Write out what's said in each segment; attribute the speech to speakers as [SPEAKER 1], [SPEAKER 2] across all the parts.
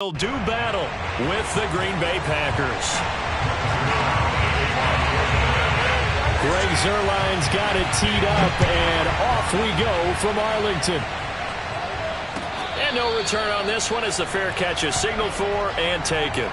[SPEAKER 1] They'll do battle with the Green Bay Packers. Greg Zuerlein's got it teed up, and off we go from Arlington. And no return on this one as the fair catch is signaled for and taken.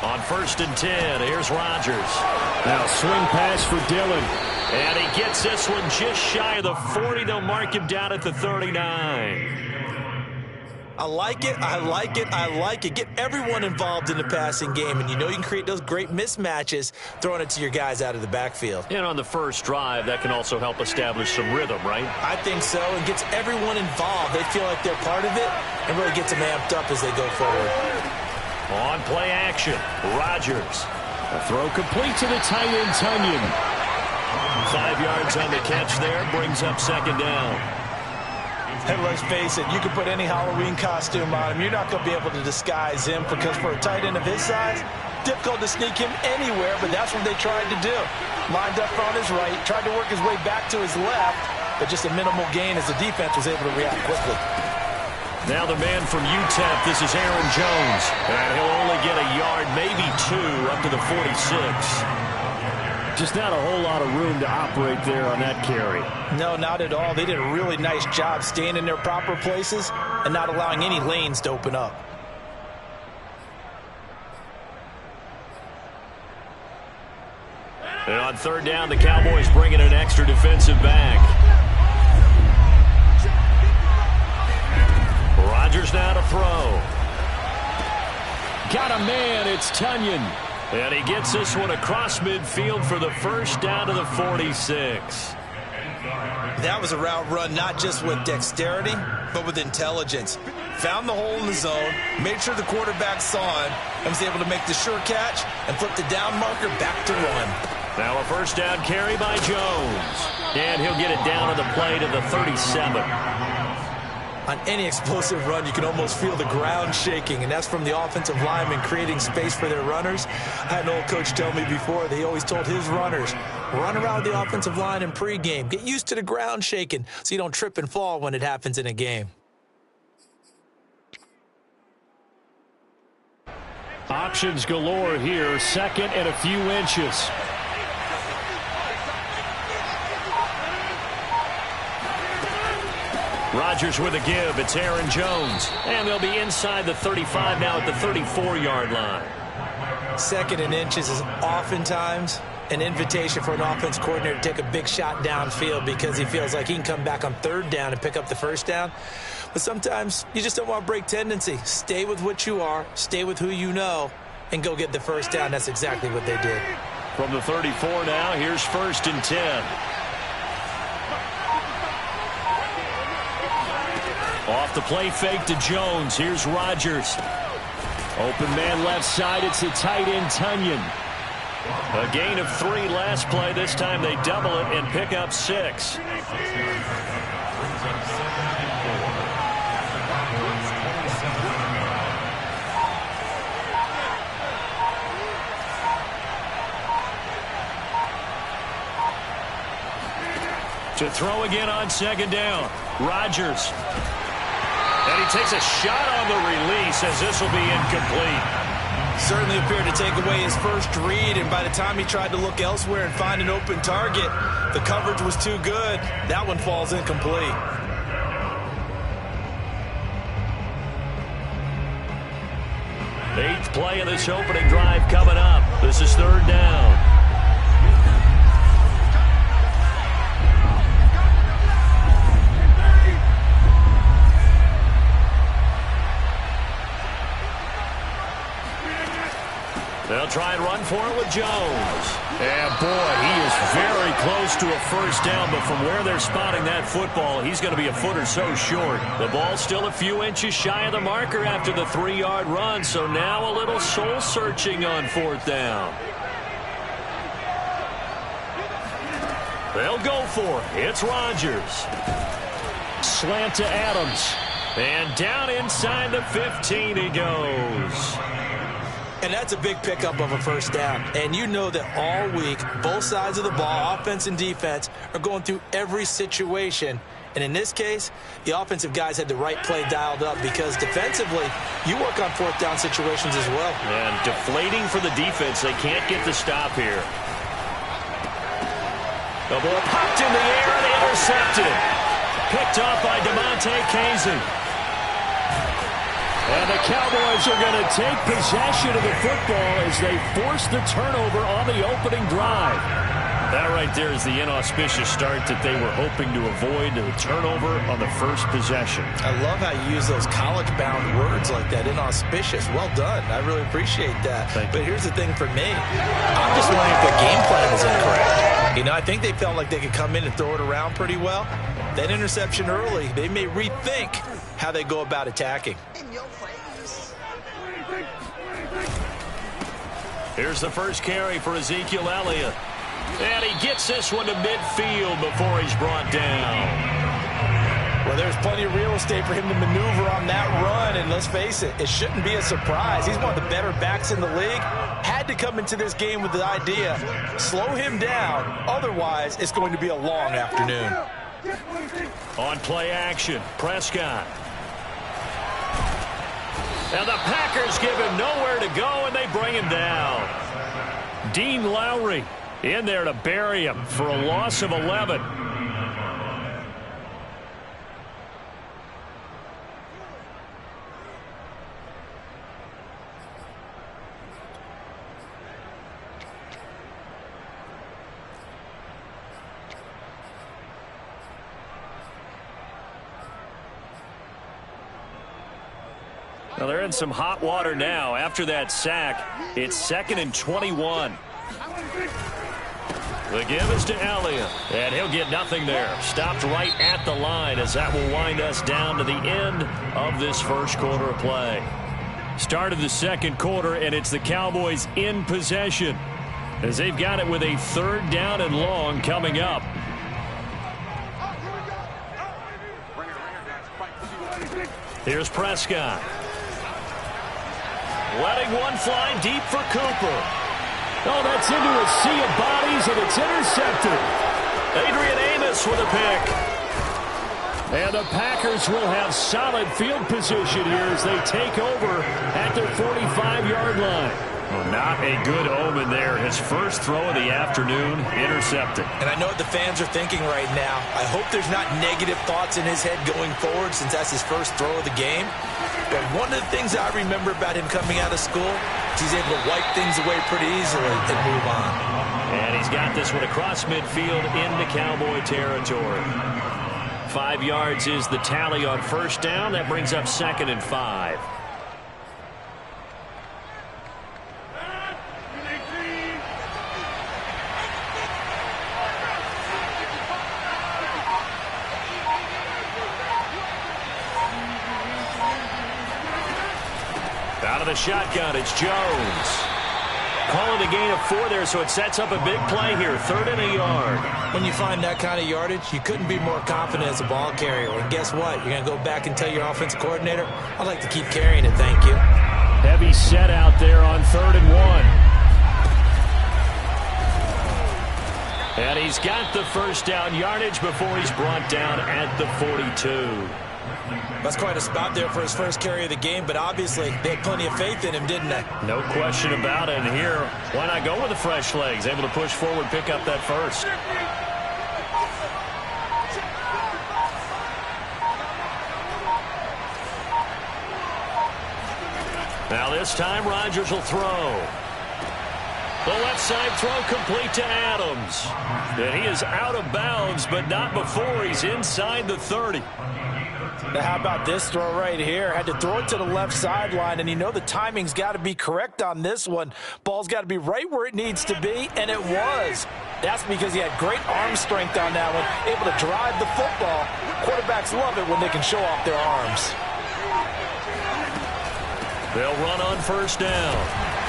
[SPEAKER 1] On 1st and 10, here's Rodgers.
[SPEAKER 2] Now swing pass for Dillon.
[SPEAKER 1] And he gets this one just shy of the 40. They'll mark him down at the 39.
[SPEAKER 3] I like it. I like it. I like it. Get everyone involved in the passing game, and you know you can create those great mismatches throwing it to your guys out of the backfield.
[SPEAKER 1] And on the first drive, that can also help establish some rhythm, right?
[SPEAKER 3] I think so. It gets everyone involved. They feel like they're part of it and really gets them amped up as they go forward.
[SPEAKER 1] On play action, Rodgers.
[SPEAKER 2] A throw complete to the tight end, Tunyon.
[SPEAKER 1] 5 yards on the catch there, brings up 2nd down.
[SPEAKER 3] And let's face it, you can put any Halloween costume on him. You're not going to be able to disguise him because for a tight end of his size, difficult to sneak him anywhere, but that's what they tried to do. Lined up on his right, tried to work his way back to his left, but just a minimal gain as the defense was able to react quickly.
[SPEAKER 1] Now the man from UTEP, this is Aaron Jones. And he'll only get a yard, maybe 2, up to the 46.
[SPEAKER 2] Just not a whole lot of room to operate there on that carry.
[SPEAKER 3] No, not at all. They did a really nice job staying in their proper places and not allowing any lanes to open up.
[SPEAKER 1] And on 3rd down, the Cowboys bring in an extra defensive back. Rodgers now to throw.
[SPEAKER 2] Got a man, it's Tunyon.
[SPEAKER 1] And he gets this one across midfield for the first down to the 46.
[SPEAKER 3] That was a route run not just with dexterity, but with intelligence. Found the hole in the zone, made sure the quarterback saw him, and was able to make the sure catch and flip the down marker back to run.
[SPEAKER 1] Now a first down carry by Jones. And he'll get it down on the play to the 37.
[SPEAKER 3] On any explosive run, you can almost feel the ground shaking, and that's from the offensive linemen creating space for their runners. I had an old coach tell me before, they always told his runners, run around the offensive line in pregame. Get used to the ground shaking so you don't trip and fall when it happens in a game.
[SPEAKER 2] Options galore here, 2nd and a few inches.
[SPEAKER 1] Rodgers with a give. It's Aaron Jones. And they'll be inside the 35 now at the 34-yard line.
[SPEAKER 3] 2nd and inches is oftentimes an invitation for an offense coordinator to take a big shot downfield because he feels like he can come back on 3rd down and pick up the 1st down. But sometimes you just don't want to break tendency. Stay with what you are, stay with who you know, and go get the 1st down. That's exactly what they did.
[SPEAKER 1] From the 34 now, here's 1st and 10. Off the play fake to Jones. Here's Rodgers.
[SPEAKER 2] Open man left side. It's the tight end, Tunyon.
[SPEAKER 1] A gain of 3 last play. This time they double it and pick up 6. To throw again on 2nd down. Rodgers. And he takes a shot on the release as this will be incomplete.
[SPEAKER 3] Certainly appeared to take away his first read, and by the time he tried to look elsewhere and find an open target, the coverage was too good. That one falls incomplete.
[SPEAKER 1] Eighth play of this opening drive coming up. This is 3rd down. They'll try and run for it with Jones. And, boy, he is very close to a first down, but from where they're spotting that football, he's going to be a foot or so short. The ball's still a few inches shy of the marker after the 3-yard run, so now a little soul-searching on fourth down. They'll go for it. It's Rodgers. Slant to Adams. And down inside the 15 he goes.
[SPEAKER 3] And that's a big pickup of a first down. And you know that all week, both sides of the ball, offense and defense, are going through every situation. And in this case, the offensive guys had the right play dialed up because defensively, you work on fourth down situations as well.
[SPEAKER 1] And deflating for the defense. They can't get the stop here. The ball popped in the air and intercepted. Picked off by DeMonte Casey.
[SPEAKER 2] And the Cowboys are going to take possession of the football as they force the turnover on the opening drive.
[SPEAKER 1] That right there is the inauspicious start that they were hoping to avoid, the turnover on the first possession.
[SPEAKER 3] I love how you use those college-bound words like that, inauspicious. Well done. I really appreciate that. But here's the thing for me. I'm just wondering if their game plan is incorrect. You know, I think they felt like they could come in and throw it around pretty well. That interception early, they may rethink how they go about attacking.
[SPEAKER 1] Here's the first carry for Ezekiel Elliott. And he gets this one to midfield before he's brought down.
[SPEAKER 3] Well, there's plenty of real estate for him to maneuver on that run. And let's face it, it shouldn't be a surprise. He's one of the better backs in the league. Had to come into this game with the idea, slow him down. Otherwise, it's going to be a long afternoon.
[SPEAKER 1] On play action, Prescott. And the Packers give him nowhere to go, and they bring him down.
[SPEAKER 2] Dean Lowry in there to bury him for a loss of 11.
[SPEAKER 1] Well, they're in some hot water now. After that sack, it's 2nd and 21. The give is to Elliott, and he'll get nothing there. Stopped right at the line as that will wind us down to the end of this first quarter of play.
[SPEAKER 2] Start of the second quarter, and it's the Cowboys in possession as they've got it with a 3rd down and long coming up.
[SPEAKER 1] Here's Prescott. Letting one fly deep for Cooper.
[SPEAKER 2] Oh, that's into a sea of bodies, and it's intercepted.
[SPEAKER 1] Adrian Amos with a pick.
[SPEAKER 2] And the Packers will have solid field position here as they take over at their 45-yard line.
[SPEAKER 1] Well, not a good omen there. His first throw of the afternoon, intercepted.
[SPEAKER 3] And I know what the fans are thinking right now. I hope there's not negative thoughts in his head going forward since that's his first throw of the game. But one of the things I remember about him coming out of school is he's able to wipe things away pretty easily and move on.
[SPEAKER 1] And he's got this one across midfield into Cowboy territory. 5 yards is the tally on first down. That brings up 2nd and 5. Out of the shotgun, it's Jones. Calling a gain of 4 there, so it sets up a big play here. 3rd and a yard.
[SPEAKER 3] When you find that kind of yardage, you couldn't be more confident as a ball carrier. And guess what? You're going to go back and tell your offensive coordinator, I'd like to keep carrying it, thank you.
[SPEAKER 2] Heavy set out there on 3rd and 1.
[SPEAKER 1] And he's got the first down yardage before he's brought down at the 42.
[SPEAKER 3] That's quite a spot there for his first carry of the game, but obviously they had plenty of faith in him, didn't they?
[SPEAKER 1] No question about it. And here, why not go with the fresh legs? Able to push forward, pick up that first. Now this time, Rodgers will throw. The left side throw complete to Adams. And he is out of bounds, but not before he's inside the 30.
[SPEAKER 3] Now, how about this throw right here? Had to throw it to the left sideline, and you know the timing's got to be correct on this one. Ball's got to be right where it needs to be, and it was. That's because he had great arm strength on that one, able to drive the football. Quarterbacks love it when they can show off their arms.
[SPEAKER 2] They'll run on first down.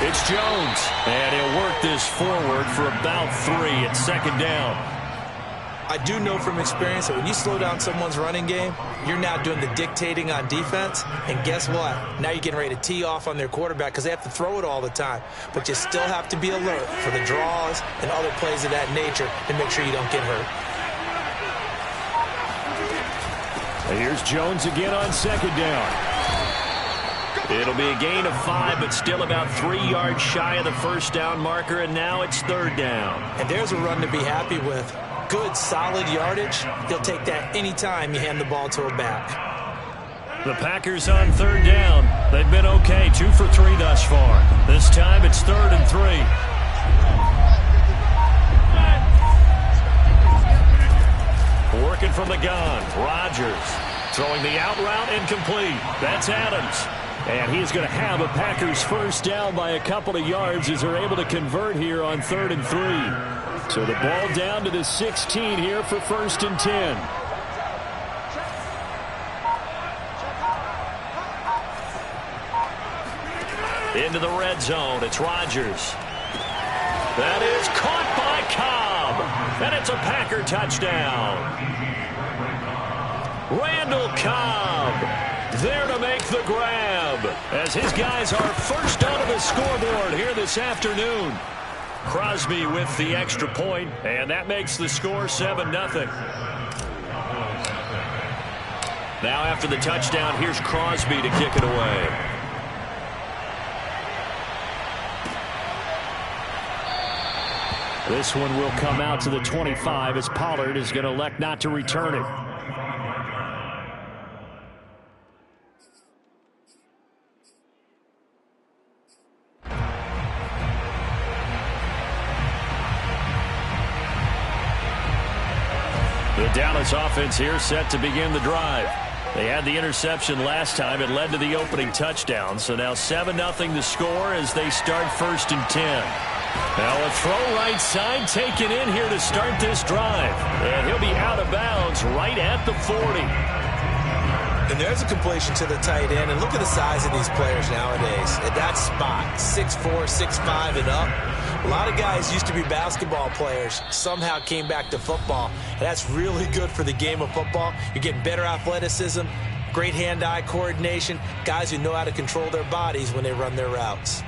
[SPEAKER 2] It's Jones, and he'll work this forward for about 3 at second down.
[SPEAKER 3] I do know from experience that when you slow down someone's running game, you're now doing the dictating on defense. And guess what? Now you're getting ready to tee off on their quarterback because they have to throw it all the time. But you still have to be alert for the draws and other plays of that nature to make sure you don't get hurt.
[SPEAKER 2] And here's Jones again on second down. It'll be a gain of 5, but still about 3 yards shy of the first down marker, and now it's third down.
[SPEAKER 3] And there's a run to be happy with. Good, solid yardage. He'll take that anytime you hand the ball to a back.
[SPEAKER 2] The Packers on third down. They've been okay, 2 for 3 thus far. This time it's 3rd and 3. Working from the gun, Rodgers. Throwing the out route incomplete. That's Adams. And he's going to have a Packers first down by a couple of yards as they're able to convert here on 3rd and 3. So the ball down to the 16 here for 1st and 10. Into the red zone. It's Rodgers. That is caught by Cobb. And it's a Packer touchdown. Randall Cobb there to make the grab as his guys are first onto the scoreboard here this afternoon. Crosby with the extra point, and that makes the score 7-0. Now after the touchdown, here's Crosby to kick it away. This one will come out to the 25 as Pollard is going to elect not to return it. The Dallas offense here set to begin the drive. They had the interception last time. It led to the opening touchdown. So now 7-0 the score as they start 1st and 10. Now a throw right side taken in here to start this drive. And he'll be out of bounds right at the 40.
[SPEAKER 3] And there's a completion to the tight end. And look at the size of these players nowadays. At that spot, 6'4", 6'5", and up. A lot of guys used to be basketball players, somehow came back to football. And that's really good for the game of football. You're getting better athleticism, great hand-eye coordination, guys who know how to control their bodies when they run their routes.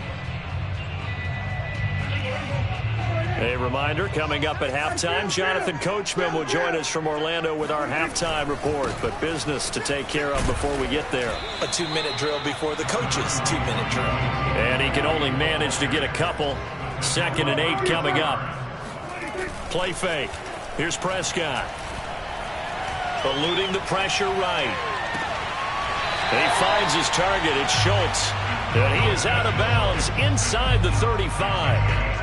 [SPEAKER 2] A reminder, coming up at halftime, Jonathan Coachman will join us from Orlando with our halftime report. But business to take care of before we get there.
[SPEAKER 3] A 2-minute drill before the coach's 2-minute drill.
[SPEAKER 2] And he can only manage to get a couple. 2nd and 8 coming up. Play fake. Here's Prescott. Eluding the pressure right. He finds his target. It's Schultz. And he is out of bounds inside the 35.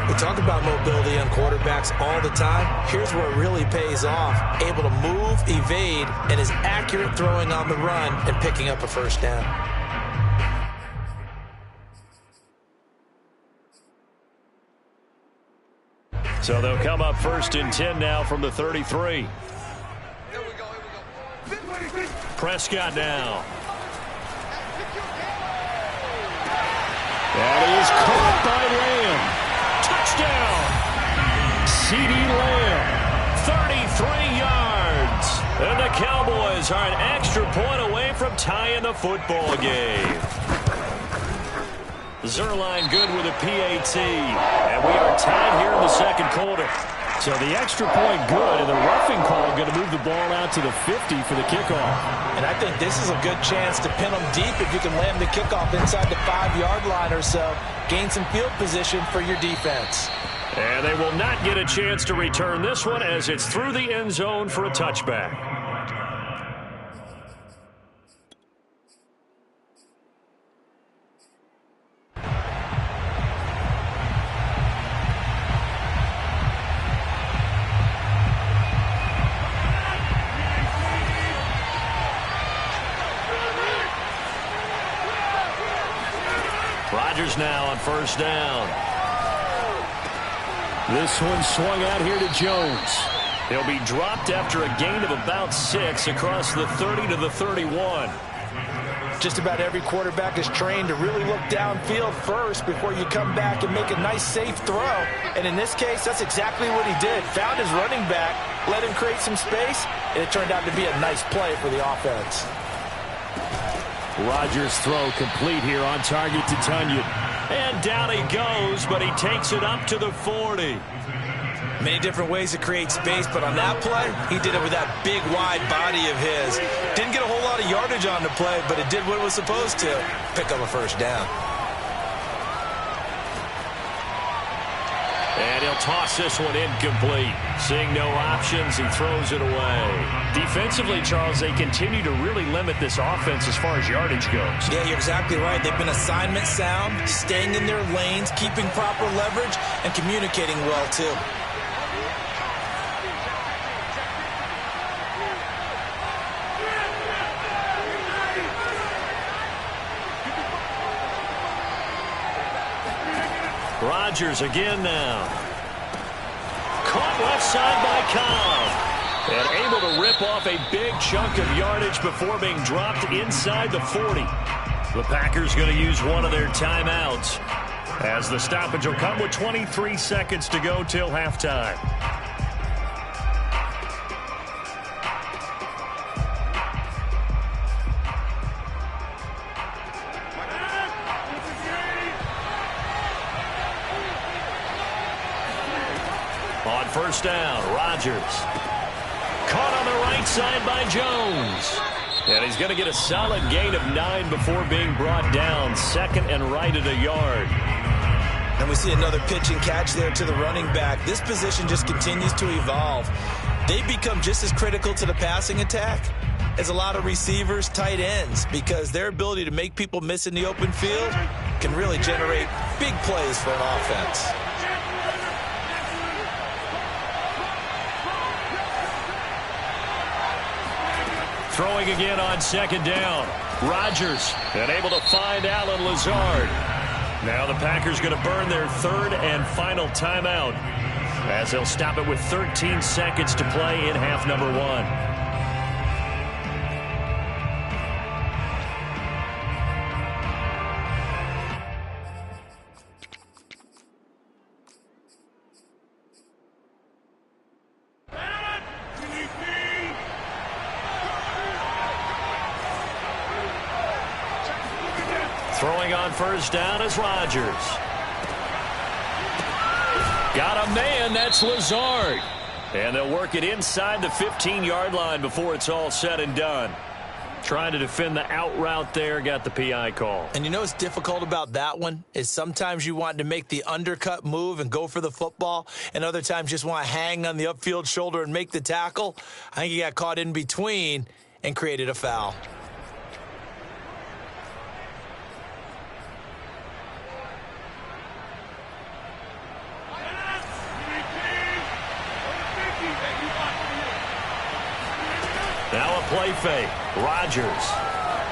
[SPEAKER 3] We talk about mobility on quarterbacks all the time. Here's where it really pays off. Able to move, evade, and is accurate throwing on the run and picking up a first down.
[SPEAKER 2] So they'll come up 1st and 10 now from the 33. Prescott now. That is caught by Lamb. Touchdown. CeeDee Lamb. 33 yards. And the Cowboys are an extra point away from tying the football game. Zerline good with a PAT. And we are tied here in the 2nd quarter. So the extra point good, and the roughing call going to move the ball out to the 50 for the kickoff.
[SPEAKER 3] And I think this is a good chance to pin them deep if you can land the kickoff inside the 5-yard line or so. Gain some field position for your defense.
[SPEAKER 2] And they will not get a chance to return this one as it's through the end zone for a touchback. Rodgers now on first down.
[SPEAKER 1] This one swung out here to Jones.
[SPEAKER 2] He'll be dropped after a gain of about 6 across the 30 to the 31.
[SPEAKER 3] Just about every quarterback is trained to really look downfield first before you come back and make a nice, safe throw. And in this case, that's exactly what he did. Found his running back, let him create some space, and it turned out to be a nice play for the offense.
[SPEAKER 1] Rodgers' throw complete here on target to Tunyon.
[SPEAKER 2] And down he goes, but he takes it up to the 40.
[SPEAKER 3] Many different ways to create space, but on that play, he did it with that big, wide body of his. Didn't get a whole lot of yardage on the play, but it did what it was supposed to. Pick up a first down.
[SPEAKER 2] And he'll toss this one incomplete. Seeing no options, he throws it away. Defensively, Charles, they continue to really limit this offense as far as yardage goes.
[SPEAKER 3] Yeah, you're exactly right. They've been assignment sound, staying in their lanes, keeping proper leverage, and communicating well, too.
[SPEAKER 2] Rodgers again now. Caught left side by Cobb. And able to rip off a big chunk of yardage before being dropped inside the 40. The Packers going to use one of their timeouts, as the stoppage will come with 23 seconds to go till halftime. On first down, Rodgers. Caught on the right side by Jones. And he's going to get a solid gain of 9 before being brought down. Second and right at a yard.
[SPEAKER 3] And we see another pitch and catch there to the running back. This position just continues to evolve. They become just as critical to the passing attack as a lot of receivers, tight ends, because their ability to make people miss in the open field can really generate big plays for an offense.
[SPEAKER 2] Throwing again on second down. Rodgers unable to find Allen Lazard. Now the Packers going to burn their third and final timeout, as they'll stop it with 13 seconds to play in half number 1. Throwing on first down is Rodgers. Got a man, that's Lazard. And they'll work it inside the 15-yard line before it's all said and done. Trying to defend the out route there, got the PI call.
[SPEAKER 3] And you know what's difficult about that one is sometimes you want to make the undercut move and go for the football, and other times just want to hang on the upfield shoulder and make the tackle. I think he got caught in between and created a foul.
[SPEAKER 2] Now a play fake. Rodgers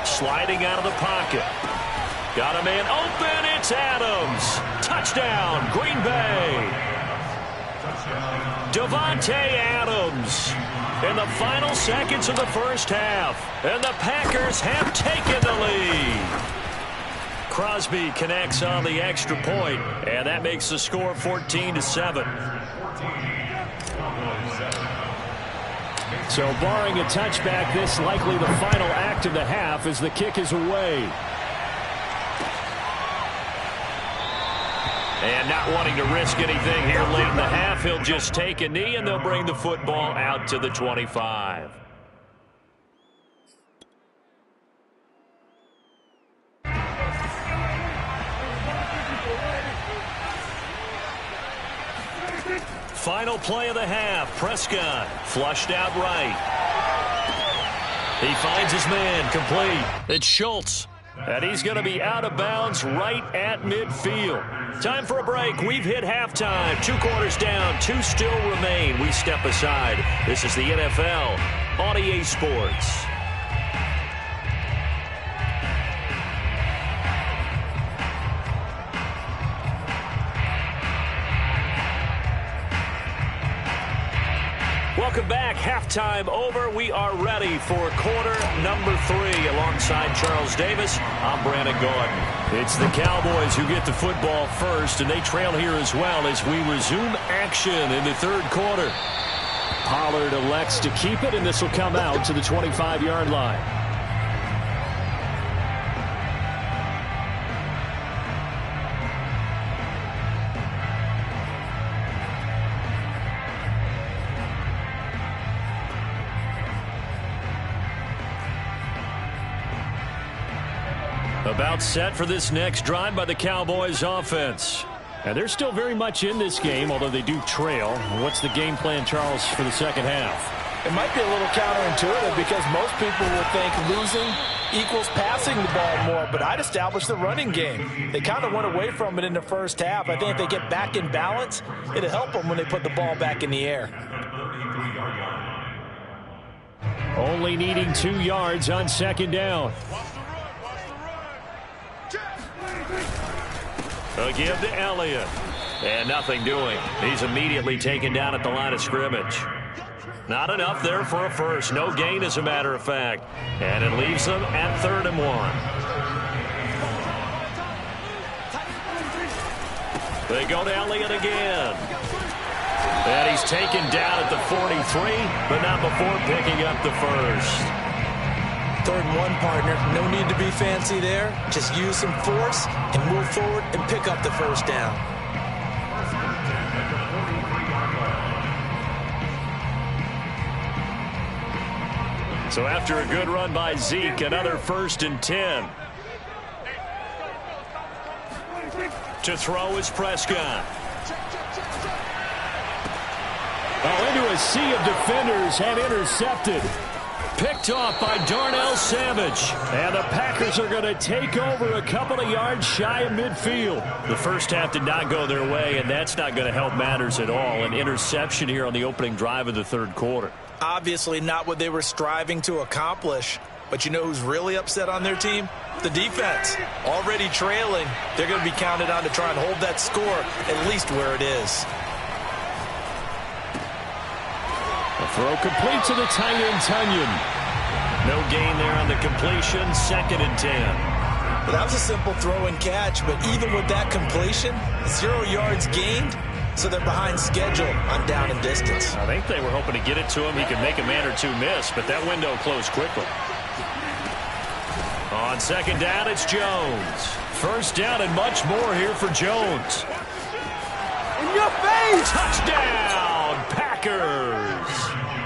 [SPEAKER 2] sliding out of the pocket. Got a man open. It's Adams. Touchdown, Green Bay. Davante Adams in the final seconds of the first half. And the Packers have taken the lead. Crosby connects on the extra point, and that makes the score 14-7.
[SPEAKER 1] So barring a touchback, this likely the final act of the half as the kick is away.
[SPEAKER 2] And not wanting to risk anything here late in the half, he'll just take a knee and they'll bring the football out to the 25. Final play of the half. Prescott flushed out right. He finds his man complete. It's Schultz. And he's going to be out of bounds right at midfield. Time for a break. We've hit halftime. 2 quarters down. 2 still remain. We step aside. This is the NFL on EA Sports.
[SPEAKER 1] Welcome back. Halftime over. We are ready for quarter number 3. Alongside Charles Davis, I'm Brandon Gordon.
[SPEAKER 2] It's the Cowboys who get the football first, and they trail here as well as we resume action in the third quarter. Pollard elects to keep it, and this will come out to the 25-yard line. About set for this next drive by the Cowboys offense. And they're still very much in this game, although they do trail. What's the game plan, Charles, for the second half?
[SPEAKER 3] It might be a little counterintuitive because most people will think losing equals passing the ball more, but I'd establish the running game. They kind of went away from it in the first half. I think if they get back in balance, it'll help them when they put the ball back in the air.
[SPEAKER 2] Only needing 2 yards on second down. A give to Elliott. And nothing doing. He's immediately taken down at the line of scrimmage. Not enough there for a first. No gain, as a matter of fact. And it leaves them at 3rd and 1. They go to Elliott again. And he's taken down at the 43, but not before picking up the first.
[SPEAKER 3] 3rd and 1, partner. No need to be fancy there. Just use some force and move forward and pick up the first down.
[SPEAKER 2] So after a good run by Zeke, another 1st and 10. To throw is Prescott. Oh, into a sea of defenders and intercepted. Picked off by Darnell Savage. And the Packers are going to take over a couple of yards shy of midfield. The first half did not go their way, and that's not going to help matters at all. An interception here on the opening drive of the third quarter.
[SPEAKER 3] Obviously not what they were striving to accomplish. But you know who's really upset on their team? The defense. Already trailing. They're going to be counted on to try and hold that score at least where it is.
[SPEAKER 2] A throw complete to the tight end, Tunyon. No gain there on the completion. 2nd and 10.
[SPEAKER 3] Well, that was a simple throw and catch, but even with that completion, 0 yards gained, so they're behind schedule on down and distance.
[SPEAKER 2] I think they were hoping to get it to him. He could make a man or two miss, but that window closed quickly. On 2nd down, it's Jones. 1st down and much more here for Jones.
[SPEAKER 3] In your face!
[SPEAKER 2] Touchdown, Packers!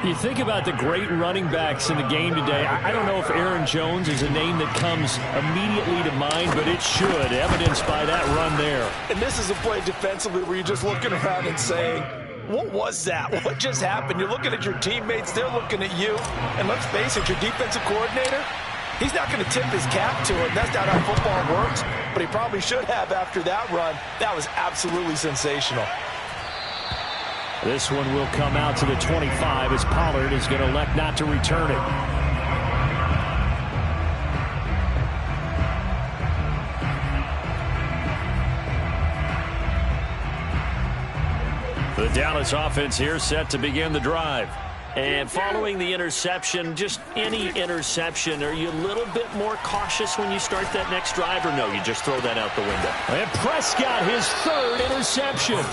[SPEAKER 2] You think about the great running backs in the game today. I don't know if Aaron Jones is a name that comes immediately to mind, but it should, evidenced by that run there.
[SPEAKER 3] And this is a play defensively where you're just looking around and saying, what was that? What just happened? You're looking at your teammates. They're looking at you. And let's face it, your defensive coordinator, he's not going to tip his cap to it. That's not how football works, but he probably should have after that run. That was absolutely sensational.
[SPEAKER 2] This one will come out to the 25 as Pollard is going to elect not to return it. The Dallas offense here set to begin the drive. And following the interception, just any interception, are you a little bit more cautious when you start that next drive, or no, you just throw that out the window? And Prescott, his 3rd interception.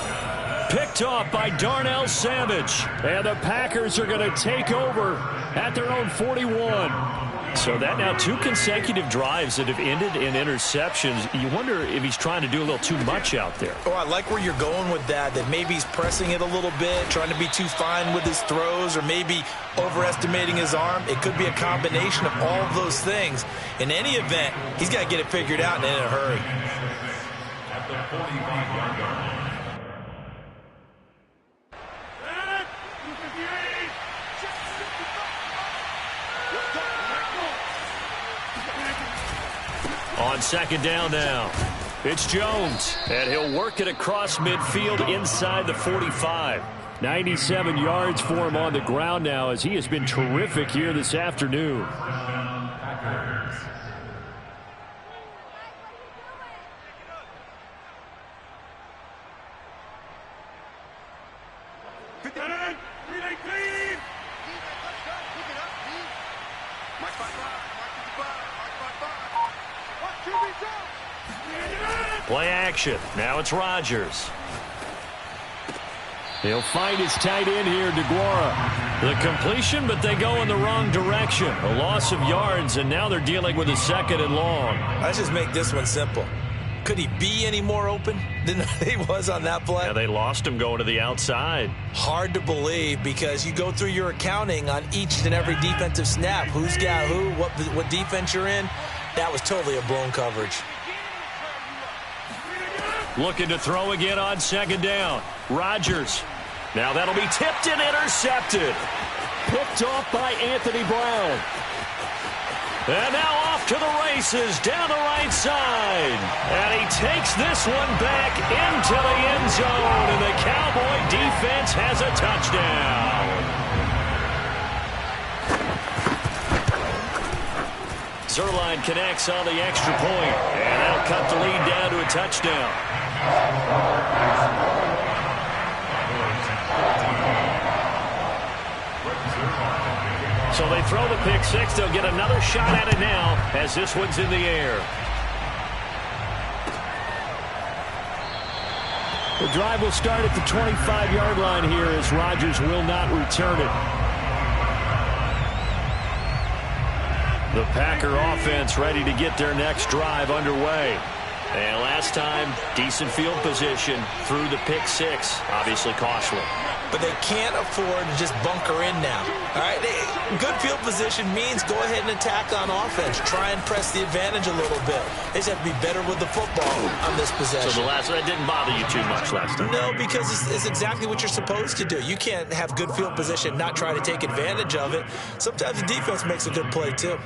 [SPEAKER 2] Picked off by Darnell Savage. And the Packers are going to take over at their own 41. So that now 2 consecutive drives that have ended in interceptions. You wonder if he's trying to do a little too much out there.
[SPEAKER 3] Oh, I like where you're going with that maybe he's pressing it a little bit, trying to be too fine with his throws, or maybe overestimating his arm. It could be a combination of all of those things. In any event, he's got to get it figured out and in a hurry. At the 45-yard line.
[SPEAKER 2] On 2nd down now, it's Jones, and he'll work it across midfield inside the 45. 97 yards for him on the ground now, as he has been terrific here this afternoon. Play action. Now it's Rodgers.
[SPEAKER 1] He'll find his tight end here, DeGuara.
[SPEAKER 2] The completion, but they go in the wrong direction. A loss of yards, and now they're dealing with a 2nd and long.
[SPEAKER 3] Let's just make this one simple. Could he be any more open than he was on that play?
[SPEAKER 2] Yeah, they lost him going to the outside.
[SPEAKER 3] Hard to believe because you go through your accounting on each and every defensive snap. Who's got who, what defense you're in. That was totally a blown coverage.
[SPEAKER 2] Looking to throw again on 2nd down. Rodgers. Now that'll be tipped and intercepted.
[SPEAKER 1] Picked off by Anthony Brown.
[SPEAKER 2] And now off to the races down the right side. And he takes this one back into the end zone. And the Cowboy defense has a touchdown. Zerline connects on the extra point. And that'll cut the lead down to a touchdown. So they throw the pick six. They'll get another shot at it now as this one's in the air.
[SPEAKER 1] The drive will start at the 25-yard line here as Rodgers will not return it.
[SPEAKER 2] The Packer offense ready to get their next drive underway. And last time, decent field position through the pick six. Obviously costly.
[SPEAKER 3] But they can't afford to just bunker in now. All right, good field position means go ahead and attack on offense. Try and press the advantage a little bit. They just have to be better with the football on this possession.
[SPEAKER 2] So that didn't bother you too much last time?
[SPEAKER 3] No, because it's exactly what you're supposed to do. You can't have good field position, not try to take advantage of it. Sometimes the defense makes a good play, too.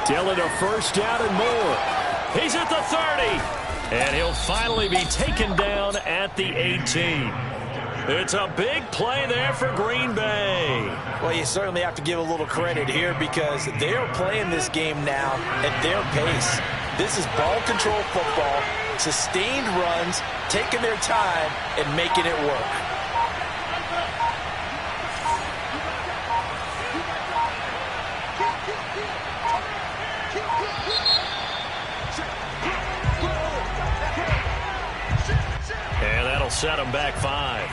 [SPEAKER 1] Dillon a first down and more.
[SPEAKER 2] He's at the 30. And he'll finally be taken down at the 18. It's a big play there for Green Bay.
[SPEAKER 3] Well, you certainly have to give a little credit here because they're playing this game now at their pace. This is ball control football, sustained runs, taking their time, and making it work.
[SPEAKER 2] And that'll set them back 5.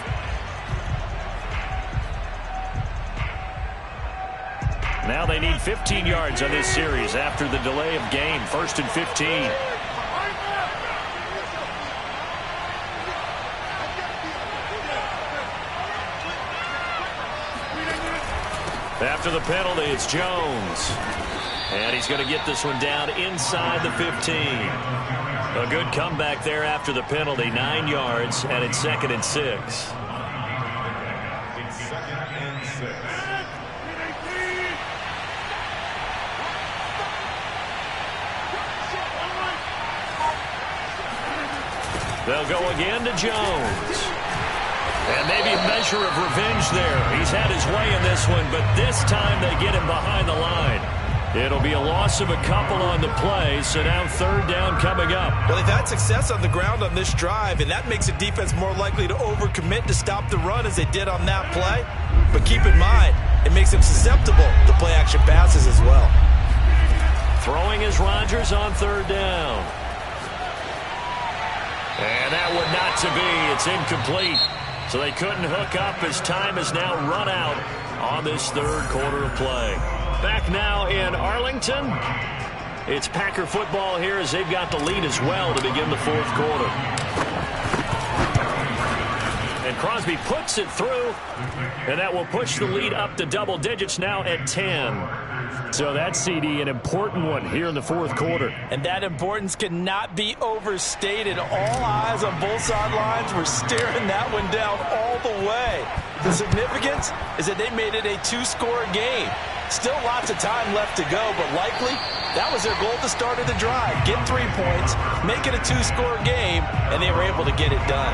[SPEAKER 2] Now they need 15 yards on this series after the delay of game. 1st and 15. After the penalty, it's Jones. And he's going to get this one down inside the 15. A good comeback there after the penalty. 9 yards, and it's 2nd and 6. They'll go again to Jones. And maybe a measure of revenge there. He's had his way in this one, but this time they get him behind the line. It'll be a loss of a couple on the play, so now 3rd down coming up.
[SPEAKER 3] Well, they've had success on the ground on this drive, and that makes the defense more likely to overcommit to stop the run as they did on that play. But keep in mind, it makes them susceptible to play-action passes as well.
[SPEAKER 2] Throwing is Rodgers on 3rd down. And that one not to be. It's incomplete. So they couldn't hook up as time has now run out on this 3rd quarter of play. Back now in Arlington. It's Packer football here as they've got the lead as well to begin the 4th quarter. And Crosby puts it through. And that will push the lead up to double digits now at 10.
[SPEAKER 1] So that's, CD, an important one here in the 4th quarter.
[SPEAKER 3] And that importance cannot be overstated. All eyes on both sidelines were staring that one down all the way. The significance is that they made it a 2-score game. Still lots of time left to go, but likely that was their goal at the start of the drive. Get 3 points, make it a 2-score game, and they were able to get it done.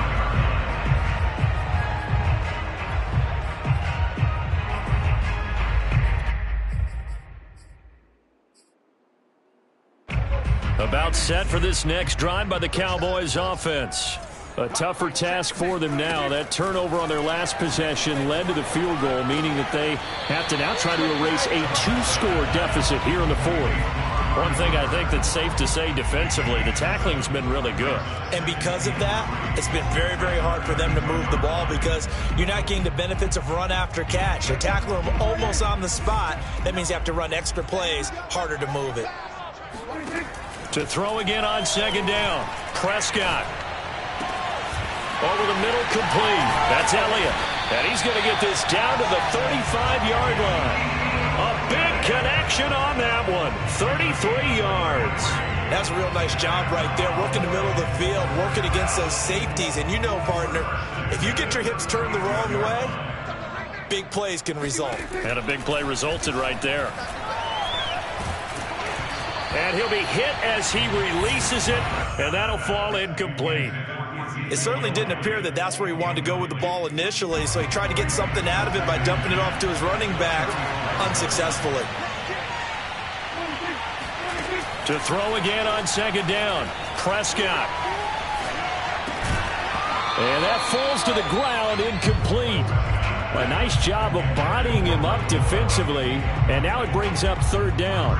[SPEAKER 2] About set for this next drive by the Cowboys offense. A tougher task for them now. That turnover on their last possession led to the field goal, meaning that they have to now try to erase a 2-score deficit here in the fourth. One thing I think that's safe to say defensively, the tackling's been really good.
[SPEAKER 3] And because of that, it's been very, very hard for them to move the ball because you're not getting the benefits of run after catch. They're tackling them almost on the spot. That means you have to run extra plays, harder to move it.
[SPEAKER 2] To throw again on second down, Prescott. Over the middle, complete. That's Elliott. And he's going to get this down to the 35-yard line. A big connection on that one. 33 yards.
[SPEAKER 3] That's a real nice job right there. Working the middle of the field, working against those safeties. And you know, partner, if you get your hips turned the wrong way, big plays can result.
[SPEAKER 2] And a big play resulted right there. And he'll be hit as he releases it, and that'll fall incomplete.
[SPEAKER 3] It certainly didn't appear that that's where he wanted to go with the ball initially, so he tried to get something out of it by dumping it off to his running back unsuccessfully.
[SPEAKER 2] To throw again on second down, Prescott. And that falls to the ground, incomplete. A nice job of bodying him up defensively, and now it brings up third down.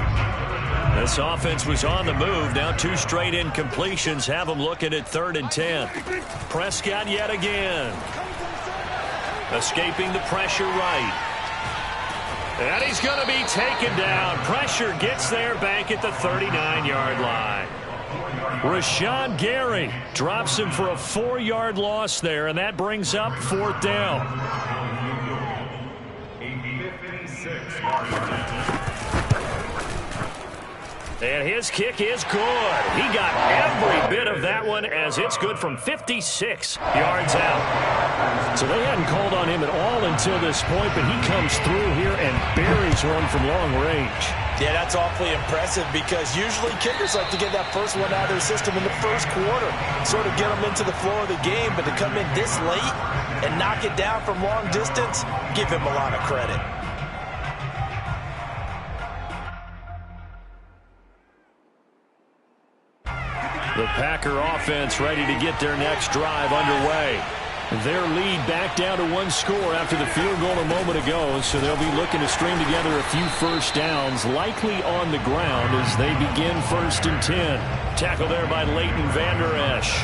[SPEAKER 2] This offense was on the move. Now 2 straight incompletions have them looking at 3rd and 10. Prescott yet again. Escaping the pressure right. And he's going to be taken down. Pressure gets there back at the 39-yard line. Rashawn Gary drops him for a 4-yard loss there, and that brings up 4th down. And his kick is good. He got every bit of that one as it's good from 56 yards out. So they hadn't called on him at all until this point, but he comes through here and buries one from long range.
[SPEAKER 3] Yeah, that's awfully impressive because usually kickers like to get that first one out of their system in the first quarter, sort of get them into the flow of the game, but to come in this late and knock it down from long distance, give him a lot of credit.
[SPEAKER 2] The Packer offense ready to get their next drive underway. Their lead back down to 1 score after the field goal a moment ago, so they'll be looking to string together a few first downs, likely on the ground as they begin 1st and 10. Tackle there by Leighton Vander Esch.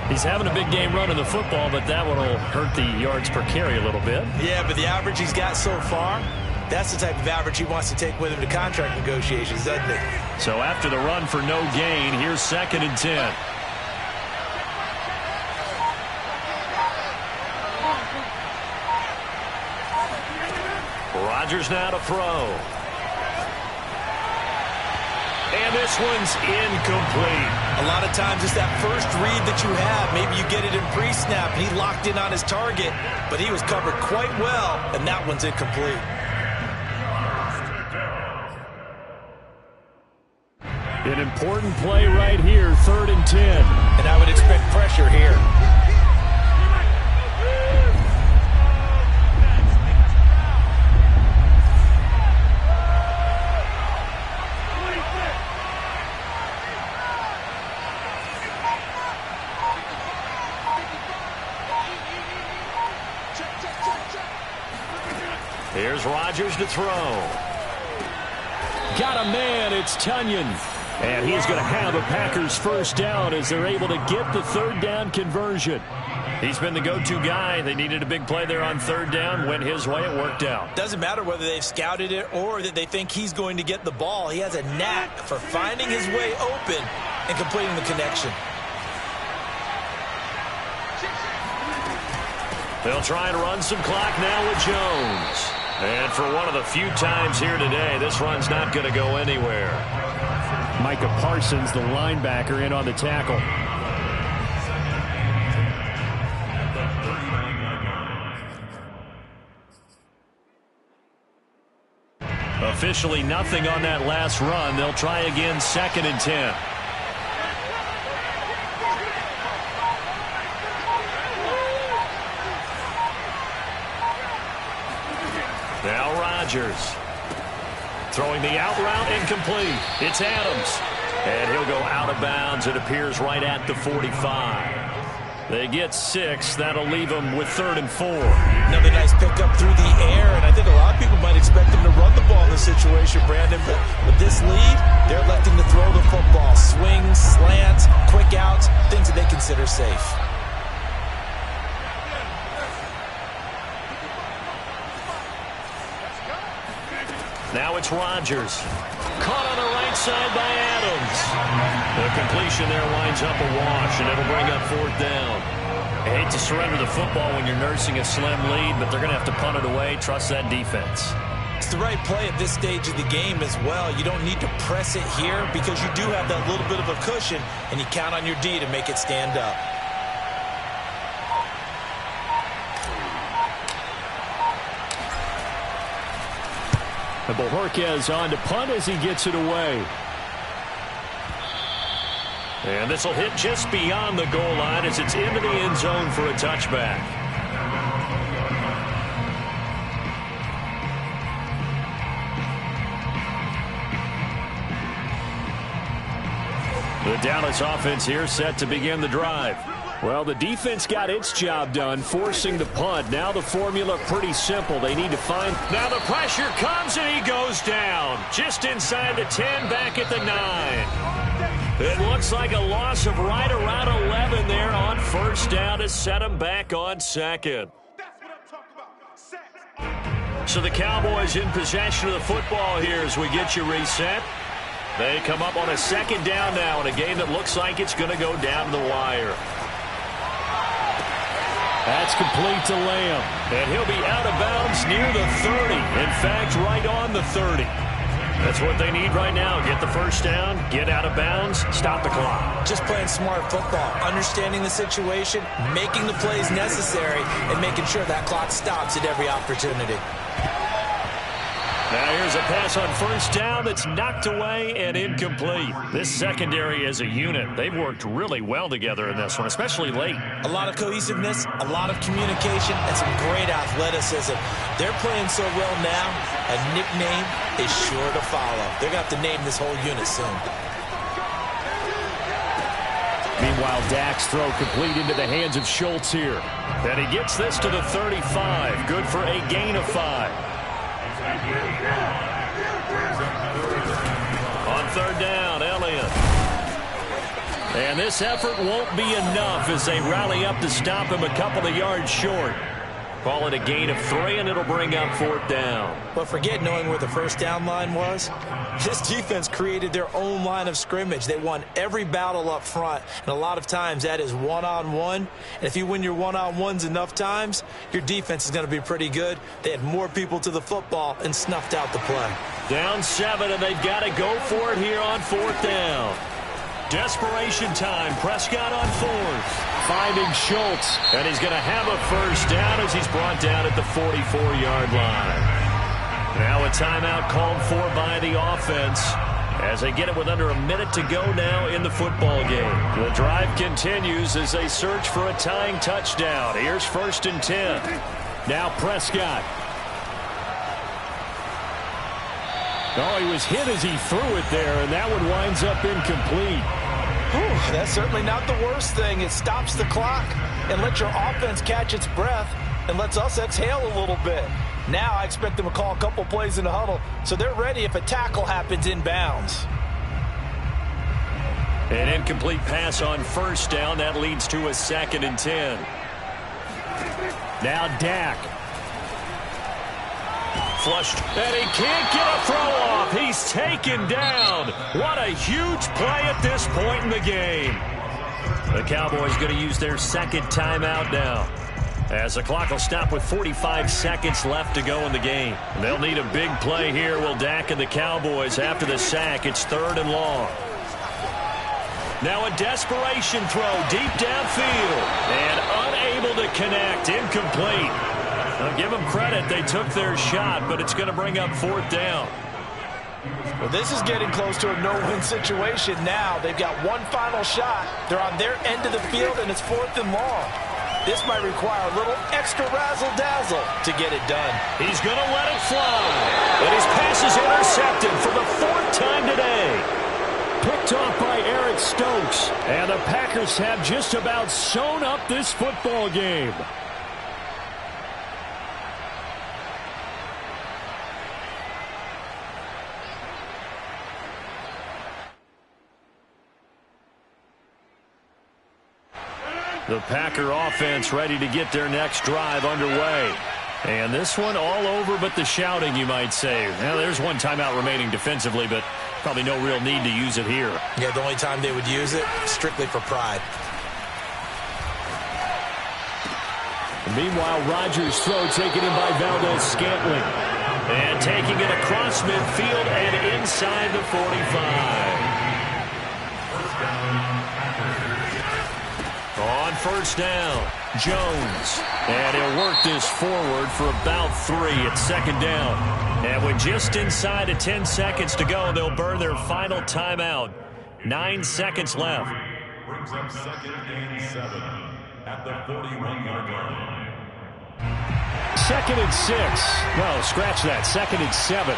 [SPEAKER 2] He's having a big game running the football, but that one will hurt the yards per carry a little bit.
[SPEAKER 3] Yeah, but the average he's got so far, that's the type of average he wants to take with him to contract negotiations, doesn't it?
[SPEAKER 2] So after the run for no gain, here's 2nd and 10. Rodgers now to throw. And this one's incomplete.
[SPEAKER 3] A lot of times it's that first read that you have. Maybe you get it in pre-snap. He locked in on his target, but he was covered quite well, and that one's incomplete.
[SPEAKER 2] An important play right here, 3rd and 10.
[SPEAKER 3] And I would expect pressure here.
[SPEAKER 2] Here's Rodgers to throw. Got a man, it's Tunyon. And he's going to have a Packers first down as they're able to get the 3rd down conversion. He's been the go-to guy. They needed a big play there on 3rd down. Went his way, it worked out.
[SPEAKER 3] Doesn't matter whether they've scouted it or that they think he's going to get the ball. He has a knack for finding his way open and completing the connection.
[SPEAKER 2] They'll try and run some clock now with Jones. And for one of the few times here today, this run's not going to go anywhere. Micah Parsons, the linebacker, in on the tackle. Officially nothing on that last run. They'll try again, 2nd and 10. Now Rodgers. Throwing the out route, incomplete. It's Adams. And he'll go out of bounds. It appears right at the 45. They get 6. That'll leave them with 3rd and 4.
[SPEAKER 3] Another nice pickup through the air, and I think a lot of people might expect them to run the ball in this situation, Brandon, but with this lead, they're electing to throw the football. Swings, slants, quick outs, things that they consider safe.
[SPEAKER 2] Now it's Rodgers. Caught on the right side by Adams. The completion there winds up a wash, and it'll bring up 4th down. I hate to surrender the football when you're nursing a slim lead, but they're going to have to punt it away. Trust that defense.
[SPEAKER 3] It's the right play at this stage of the game as well. You don't need to press it here because you do have that little bit of a cushion, and you count on your D to make it stand up.
[SPEAKER 1] And Bohorquez on to punt as he gets it away.
[SPEAKER 2] And this will hit just beyond the goal line as it's into the end zone for a touchback. The Dallas offense here set to begin the drive.
[SPEAKER 1] Well, the defense got its job done, forcing the punt. Now the formula pretty simple. They need to find...
[SPEAKER 2] Now the pressure comes and he goes down. Just inside the 10, back at the 9. It looks like a loss of right around 11 there on 1st down to set him back on 2nd. So the Cowboys in possession of the football here as we get you reset. They come up on a 2nd down now in a game that looks like it's going to go down to the wire.
[SPEAKER 1] That's complete to Lamb.
[SPEAKER 2] And he'll be out of bounds near the 30. In fact, right on the 30. That's what they need right now. Get the 1st down, get out of bounds, stop the clock.
[SPEAKER 3] Just playing smart football, understanding the situation, making the plays necessary, and making sure that clock stops at every opportunity.
[SPEAKER 2] Now here's a pass on 1st down that's knocked away and incomplete. This secondary as a unit, they've worked really well together in this one, especially late.
[SPEAKER 3] A lot of cohesiveness, a lot of communication, and some great athleticism. They're playing so well now, a nickname is sure to follow. They're going to have to name this whole unit soon.
[SPEAKER 1] Meanwhile, Dak's throw complete into the hands of Schultz here.
[SPEAKER 2] And he gets this to the 35. Good for a gain of 5. On 3rd down, Elliott. And this effort won't be enough as they rally up to stop him a couple of yards short. Call it a gain of 3, and it'll bring up 4th down.
[SPEAKER 3] But forget knowing where the 1st down line was. This defense created their own line of scrimmage. They won every battle up front, and a lot of times that is one-on-one. And if you win your one-on-ones enough times, your defense is going to be pretty good. They had more people to the football and snuffed out the play.
[SPEAKER 2] Down 7, and they've got to go for it here on 4th down. Desperation time. Prescott on 4th.
[SPEAKER 1] Finding Schultz.
[SPEAKER 2] And he's going to have a 1st down as he's brought down at the 44-yard line. Now a timeout called for by the offense as they get it with under a minute to go now in the football game. The drive continues as they search for a tying touchdown. Here's 1st and 10.
[SPEAKER 1] Now Prescott. Oh, he was hit as he threw it there, and that one winds up incomplete.
[SPEAKER 3] Whew, that's certainly not the worst thing. It stops the clock and lets your offense catch its breath and lets us exhale a little bit. Now I expect them to call a couple plays in the huddle so they're ready if a tackle happens inbounds.
[SPEAKER 2] An incomplete pass on 1st down. That leads to a 2nd and 10.
[SPEAKER 1] Now Dak.
[SPEAKER 2] Flushed, and he can't get a throw off. He's taken down. What a huge play at this point in the game. The Cowboys going to use their 2nd timeout now, as the clock will stop with 45 seconds left to go in the game. They'll need a big play here, will Dak and the Cowboys after the sack. It's 3rd and long. Now a desperation throw deep downfield, and unable to connect. Incomplete. I'll give them credit. They took their shot, but it's going to bring up 4th down.
[SPEAKER 3] Well, this is getting close to a no-win situation now. They've got one final shot. They're on their end of the field, and it's 4th and long. This might require a little extra razzle-dazzle to get it done.
[SPEAKER 2] He's going to let it fly. And his pass is intercepted for the 4th time today.
[SPEAKER 1] picked off by Eric Stokes. And the Packers have just about sewn up this football game. The Packer offense ready to get their next drive underway. And this one all over but the shouting, you might say. Now, there's one timeout remaining defensively, but probably no real need to use it here.
[SPEAKER 3] Yeah, the only time they would use it, strictly for pride.
[SPEAKER 1] Meanwhile, Rodgers' throw taken in by Valdez-Scantling.
[SPEAKER 2] And taking it across midfield and inside the 45. On first down, Jones. And he'll work this forward for about 3 at second down. And with just inside of 10 seconds to go, they'll burn their final timeout. 9 seconds left.
[SPEAKER 4] Brings up 2nd and 7 at the 41-yard line.
[SPEAKER 1] 2nd and 6. No, scratch that. 2nd and 7.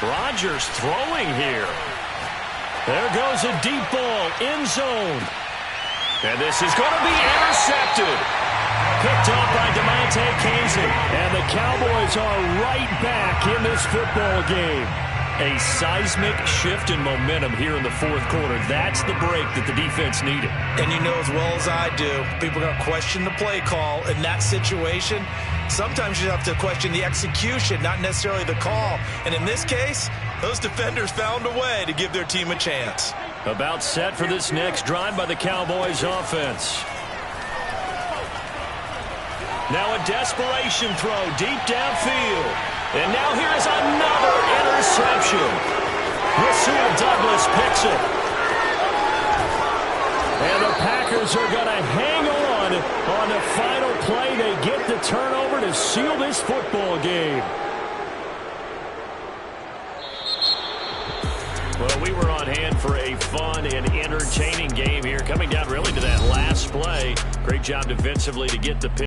[SPEAKER 2] Rodgers throwing here.
[SPEAKER 1] There goes a deep ball, end zone.
[SPEAKER 2] And this is going to be intercepted.
[SPEAKER 1] Picked off by DeMonte Kazin. And the Cowboys are right back in this football game.
[SPEAKER 2] A seismic shift in momentum here in the fourth quarter. That's the break that the defense needed.
[SPEAKER 3] And you know as well as I do, people are going to question the play call in that situation. Sometimes you have to question the execution, not necessarily the call. And in this case, those defenders found a way to give their team a chance.
[SPEAKER 2] About set for this next drive by the Cowboys offense.
[SPEAKER 1] Now a desperation throw deep downfield. And now here's another interception. Rasul Douglas picks it. And the Packers are going to hang on the final play. They get the turnover to seal this football game.
[SPEAKER 2] Well, we were on hand for a fun and entertaining game here. Coming down really to that last play. Great job defensively to get the pick.